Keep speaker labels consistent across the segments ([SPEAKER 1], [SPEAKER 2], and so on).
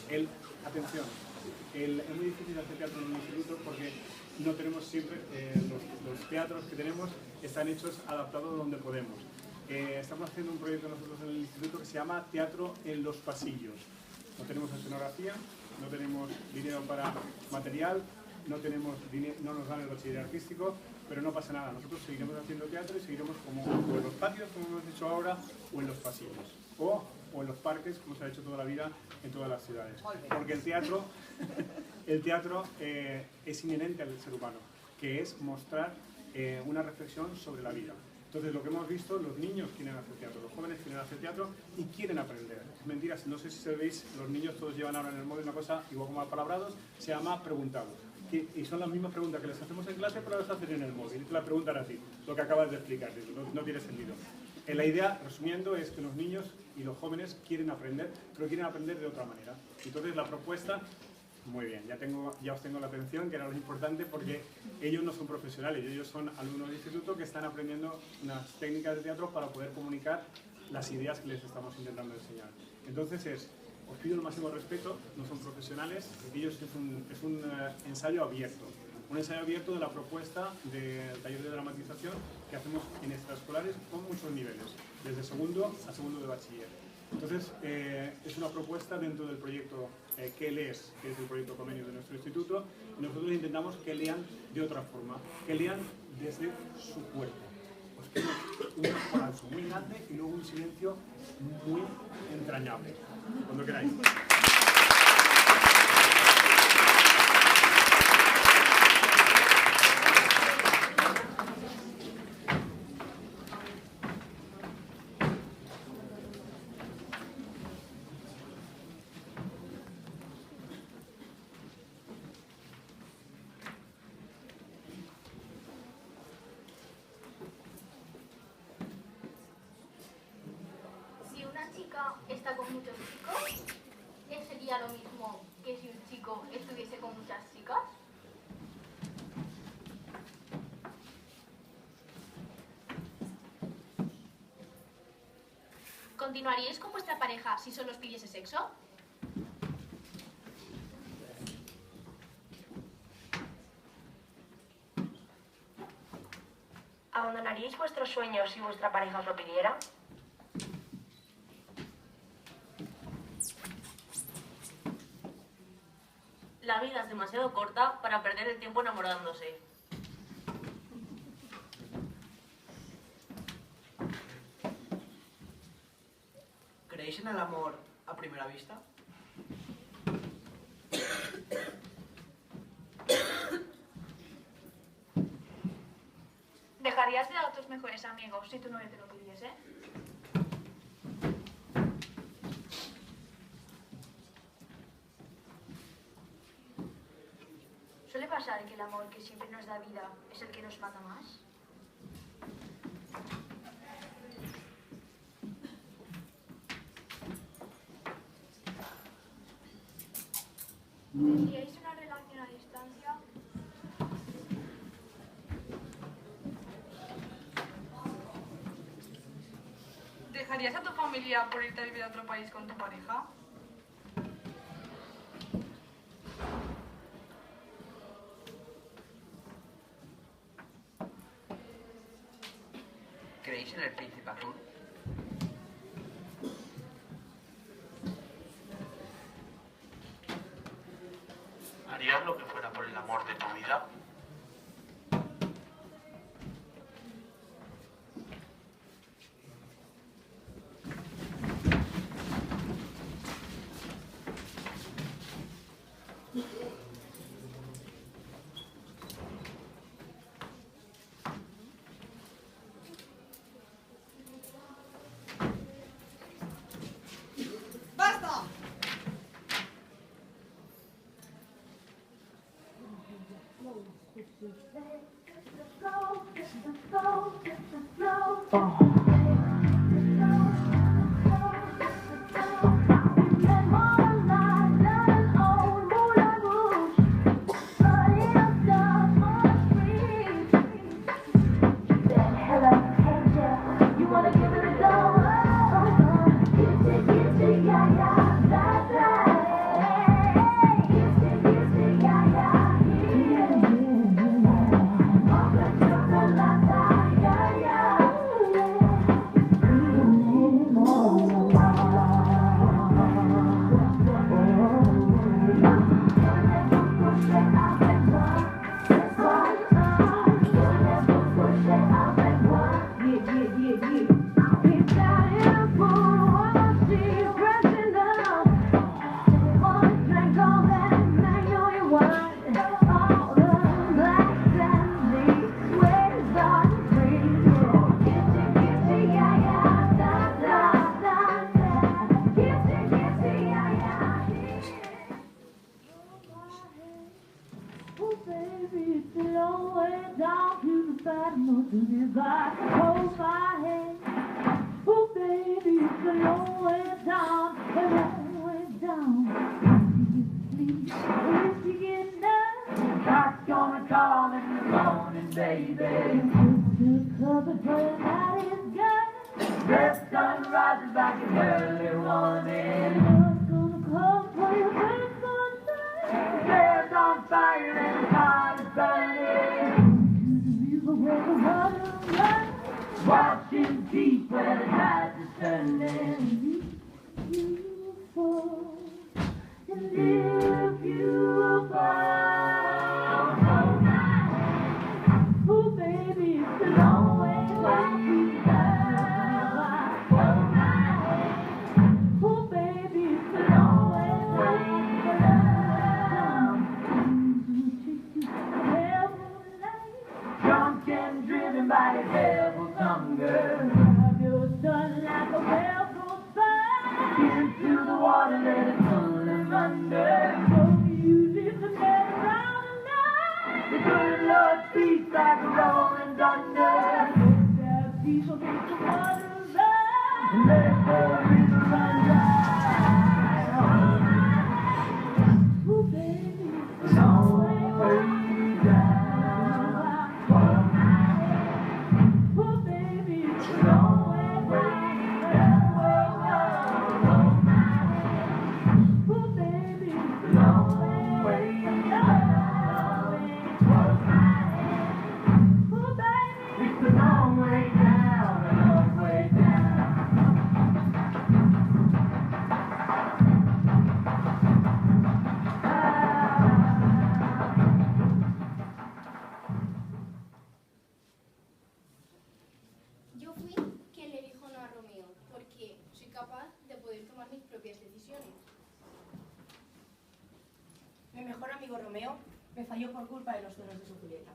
[SPEAKER 1] Atención, es muy difícil hacer teatro en un instituto porque no tenemos siempre, los teatros que tenemos están hechos adaptados donde podemos. Estamos haciendo un proyecto nosotros en el instituto que se llama Teatro en los Pasillos. No tenemos escenografía, no tenemos dinero para material, no nos dan el bachiller artístico, pero no pasa nada. Nosotros seguiremos haciendo teatro y seguiremos como en los patios, como hemos dicho ahora, o en los pasillos. O en los parques, como se ha hecho toda la vida en todas las ciudades. Porque el teatro es inherente al ser humano, que es mostrar una reflexión sobre la vida. Entonces, lo que hemos visto, los niños quieren hacer teatro, los jóvenes quieren hacer teatro y quieren aprender. Es mentira, no sé si sabéis, los niños todos llevan ahora en el móvil una cosa, igual como apalabrados, se llama preguntados. Y son las mismas preguntas que les hacemos en clase, pero las hacen en el móvil y te la preguntan a ti, lo que acabas de explicar, no tiene sentido. La idea, resumiendo, es que los niños y los jóvenes quieren aprender, pero quieren aprender de otra manera. Entonces, la propuesta... Muy bien, ya os tengo la atención, que era lo importante, porque ellos no son profesionales, ellos son alumnos de instituto que están aprendiendo unas técnicas de teatro para poder comunicar las ideas que les estamos intentando enseñar. Entonces os pido el máximo respeto, no son profesionales, ellos es un ensayo abierto. Un ensayo abierto de la propuesta del taller de dramatización que hacemos en extraescolares con muchos niveles, desde segundo a segundo de bachiller. Entonces, es una propuesta dentro del proyecto ¿Qué lees?, que es el proyecto convenio de nuestro instituto, y nosotros intentamos que lean de otra forma, que lean desde su cuerpo. Os pido un aplauso muy grande y luego un silencio muy entrañable, cuando queráis.
[SPEAKER 2] Está con muchos chicos, ¿sería lo mismo que si un chico estuviese con muchas chicas? ¿Continuaríais con vuestra pareja si solo os pidiese sexo?
[SPEAKER 3] ¿Abandonaríais vuestros sueños si vuestra pareja os lo pidiera?
[SPEAKER 4] La vida es demasiado corta para perder el tiempo enamorándose.
[SPEAKER 5] ¿Creéis en el amor a primera vista?
[SPEAKER 2] ¿Dejarías de lado a tus mejores amigos si tu novio te lo pidiese? ¿Suele pasar que el amor que siempre nos da vida es el que nos mata más? ¿Tendríais una relación a distancia?
[SPEAKER 6] ¿Dejarías a tu familia por irte a vivir a otro país con tu pareja?
[SPEAKER 5] ¿Creéis en el príncipe azul?
[SPEAKER 7] ¿Harías lo que fuera por el amor de tu vida?
[SPEAKER 8] way down to the bottom of the river. Hold my hand. Oh, baby, it's a long way down, a long way down. If you sleep, if you get down, God's gonna call in the morning, baby. Just the cover for the night is gone. The sun rises like an early morning. God's gonna call for your first one night. There's on fire and the heart is burning. To the river where the water runs. Watching deep where the tide is turning. You fall, and if you fall, hold my hand. Oh, baby, it's a long way down. Hold my hand. Oh, baby, it's a long way down. Drunk and driven by the devil's hunger. Have your son like a well-grown fire. Into the water, let it pull him under. So you live the man around the night. The good Lord speaks like a rolling thunder. That peace will make the water rise. And let the river run dry. Oh, baby, it's a long way down.
[SPEAKER 2] Yo fui quien le dijo no a Romeo, porque soy capaz de poder tomar mis propias decisiones.
[SPEAKER 3] Mi mejor amigo Romeo me falló por culpa de los celos de su Julieta.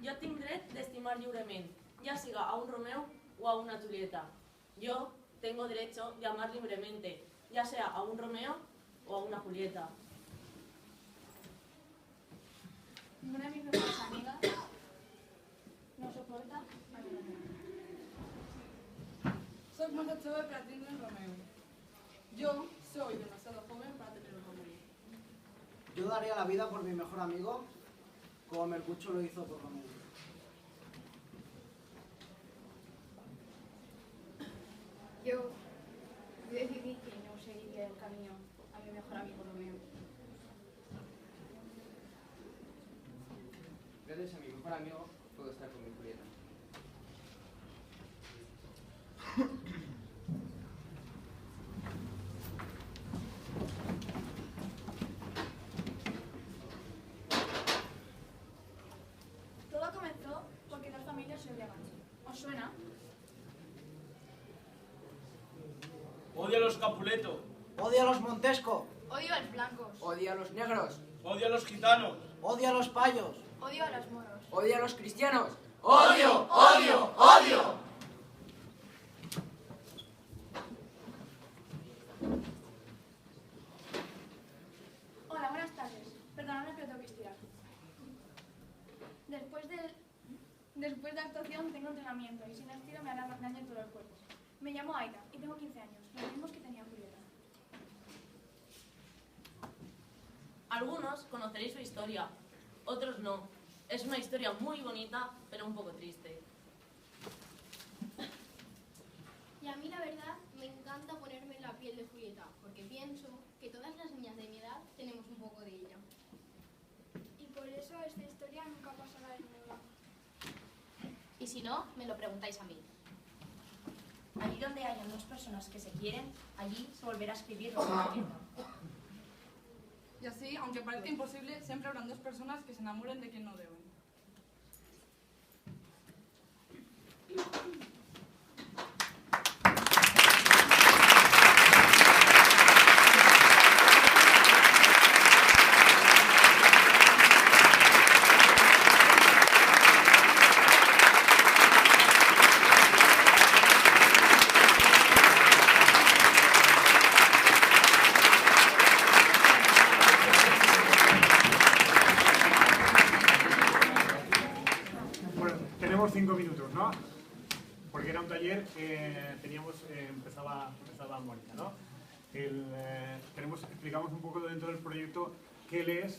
[SPEAKER 4] Jo tinc dret d'estimar lliurement, ya siga a un Romeo o a una Julieta. Yo tengo derecho de amar libremente, ya sea a un Romeo o a una Julieta.
[SPEAKER 2] Una de mis mejores amigas no soporta a mi Romeo.
[SPEAKER 6] Soy massa jove para tener un Romeo. Yo soy demasiado joven para tener un Romeo.
[SPEAKER 5] Yo daría la vida por mi mejor amigo, como Mercucho lo hizo por Romeo.
[SPEAKER 2] Yo decidí que no seguiría el camino a mi mejor amigo Romeo.
[SPEAKER 9] Gracias a mi mejor amigo puedo estar con mi Julieta.
[SPEAKER 2] Todo comenzó porque dos familias se odiaban. ¿Os suena?
[SPEAKER 10] Odio a los Capuleto.
[SPEAKER 5] Odio a los Montesco.
[SPEAKER 2] Odio a los blancos.
[SPEAKER 9] Odio a los negros.
[SPEAKER 10] Odio a los gitanos.
[SPEAKER 5] Odio a los payos.
[SPEAKER 2] Odio a los moros.
[SPEAKER 9] Odio a los cristianos.
[SPEAKER 10] ¡Odio! ¡Odio! ¡Odio!
[SPEAKER 2] Hola, buenas tardes. Perdonadme que lo tengo que estirar. Después de actuación tengo entrenamiento y si no estiro me hará más daño en todo el cuerpo. Me llamo Aida y tengo 15 años, los mismos que tenía Julieta.
[SPEAKER 4] Algunos conoceréis su historia, otros no. Es una historia muy bonita, pero un poco triste.
[SPEAKER 2] Y a mí la verdad me encanta ponerme en la piel de Julieta, porque pienso que todas las niñas de mi edad tenemos un poco de ella. Y por eso esta historia nunca pasará de nuevo. Y si no, me lo preguntáis a mí.
[SPEAKER 3] Allí donde hayan dos personas que se quieren, allí se volverá a escribir lo que Julieta.
[SPEAKER 6] Y así, aunque parezca imposible, siempre habrán dos personas que se enamoren de quien no deben.
[SPEAKER 1] taller empezaba Mónica, ¿no? Explicamos un poco dentro del proyecto qué es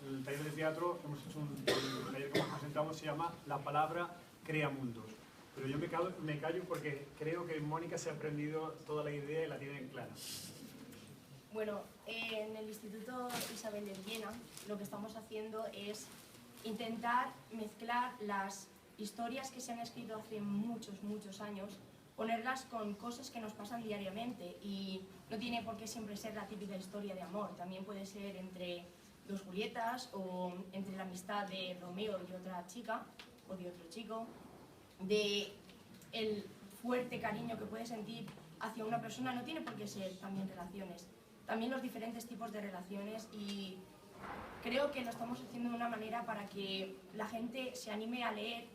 [SPEAKER 1] el taller de teatro. Hemos hecho el taller que hemos presentado, se llama La palabra crea mundos. Pero yo me callo porque creo que Mónica se ha aprendido toda la idea y la tiene clara.
[SPEAKER 3] Bueno, en el Instituto Isabel de Villena lo que estamos haciendo es intentar mezclar las historias que se han escrito hace muchos años, ponerlas con cosas que nos pasan diariamente, y no tiene por qué siempre ser la típica historia de amor, también puede ser entre dos Julietas o entre la amistad de Romeo y otra chica o de otro chico, de el fuerte cariño que puedes sentir hacia una persona. No tiene por qué ser también relaciones, también los diferentes tipos de relaciones, y creo que lo estamos haciendo de una manera para que la gente se anime a leer,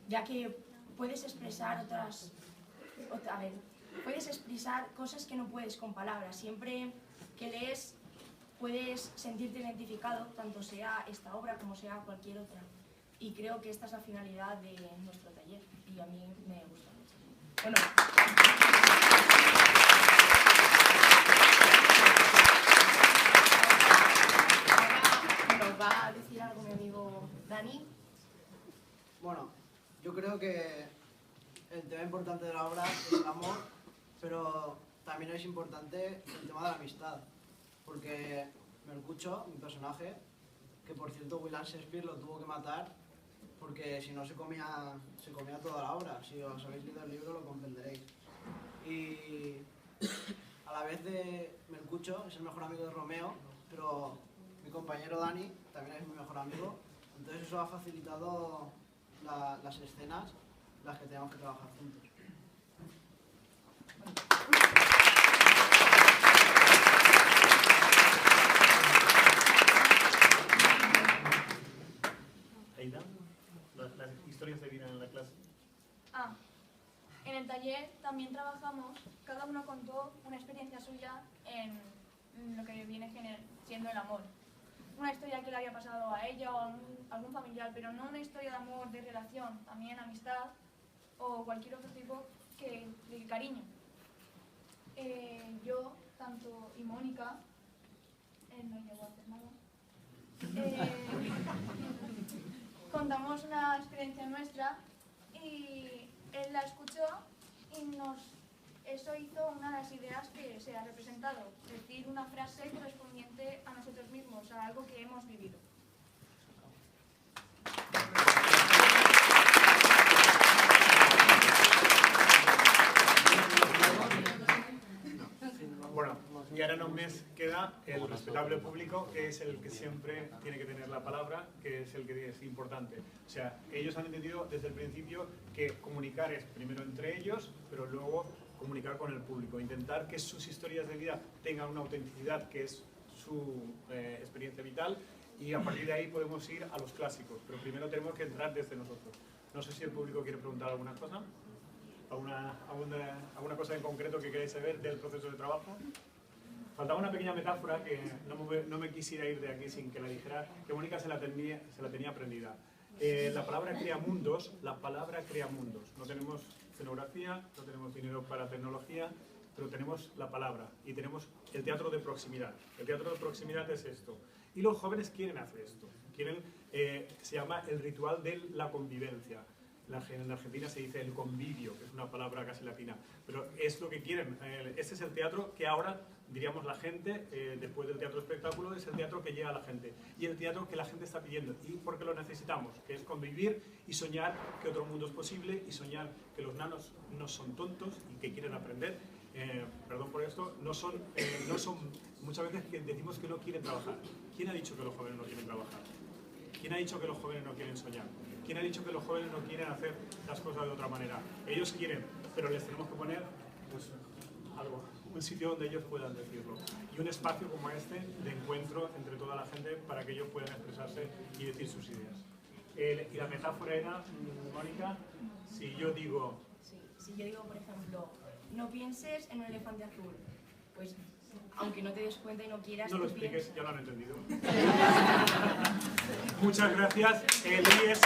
[SPEAKER 3] ya que puedes expresar puedes expresar cosas que no puedes con palabras. Siempre que lees puedes sentirte identificado, tanto sea esta obra como sea cualquier otra. Y creo que esta es la finalidad de nuestro taller, y a mí me gusta mucho. Bueno, ahora nos va a decir algo mi amigo Dani.
[SPEAKER 5] Bueno, yo creo que el tema importante de la obra es el amor, pero también es importante el tema de la amistad, porque Mercucho, mi personaje, que por cierto William Shakespeare lo tuvo que matar porque si no se comía toda la obra. Si os habéis leído el libro lo comprenderéis. Y a la vez de Mercucho es el mejor amigo de Romeo, pero mi compañero Dani también es mi mejor amigo, entonces eso ha facilitado las escenas en las que tenemos que trabajar juntos.
[SPEAKER 1] Aida, las historias de vida en la clase.
[SPEAKER 11] En el taller también trabajamos, cada uno contó una experiencia suya en lo que viene siendo el amor. Una historia que le había pasado a ella o a algún familiar, pero no una historia de amor, de relación, también amistad o cualquier otro tipo de cariño. Yo, tanto y Mónica, no llegó a hacer nada, contamos una experiencia nuestra y él la escuchó y eso hizo una de las ideas que se ha representado, decir una frase correspondiente a nosotros mismos, a algo que hemos vivido.
[SPEAKER 1] Bueno, y ahora nos queda el respetable público, que es el que siempre tiene que tener la palabra, que es el que es importante. O sea, ellos han entendido desde el principio que comunicar es primero entre ellos, pero luego comunicar con el público, intentar que sus historias de vida tengan una autenticidad que es su experiencia vital, y a partir de ahí podemos ir a los clásicos, pero primero tenemos que entrar desde nosotros. No sé si el público quiere preguntar alguna cosa. ¿Alguna cosa en concreto que queráis saber del proceso de trabajo? Faltaba una pequeña metáfora que no me quisiera ir de aquí sin que la dijera, que Mónica se la tenía aprendida. La palabra crea mundos, No tenemos escenografía, no tenemos dinero para tecnología, pero tenemos la palabra y tenemos el teatro de proximidad. El teatro de proximidad es esto. Y los jóvenes quieren hacer esto. Se llama el ritual de la convivencia. En Argentina se dice el convivio, que es una palabra casi latina, pero es lo que quieren. Este es el teatro que ahora, diríamos la gente, después del teatro espectáculo, es el teatro que llega a la gente, y el teatro que la gente está pidiendo, y porque lo necesitamos, que es convivir y soñar que otro mundo es posible, y soñar que los nanos no son tontos y que quieren aprender. Perdón por esto, no son muchas veces que decimos que no quieren trabajar. ¿Quién ha dicho que los jóvenes no quieren trabajar? ¿Quién ha dicho que los jóvenes no quieren soñar? ¿Quién ha dicho que los jóvenes no quieren hacer las cosas de otra manera? Ellos quieren, pero les tenemos que poner un sitio donde ellos puedan decirlo. Y un espacio como este de encuentro entre toda la gente para que ellos puedan expresarse y decir sus ideas. Y la metáfora era, Mónica, si yo digo,
[SPEAKER 3] por ejemplo, no pienses en un elefante azul, pues aunque no te des cuenta y no quieras...
[SPEAKER 1] No lo expliques, ya lo han entendido. Muchas gracias. Elías,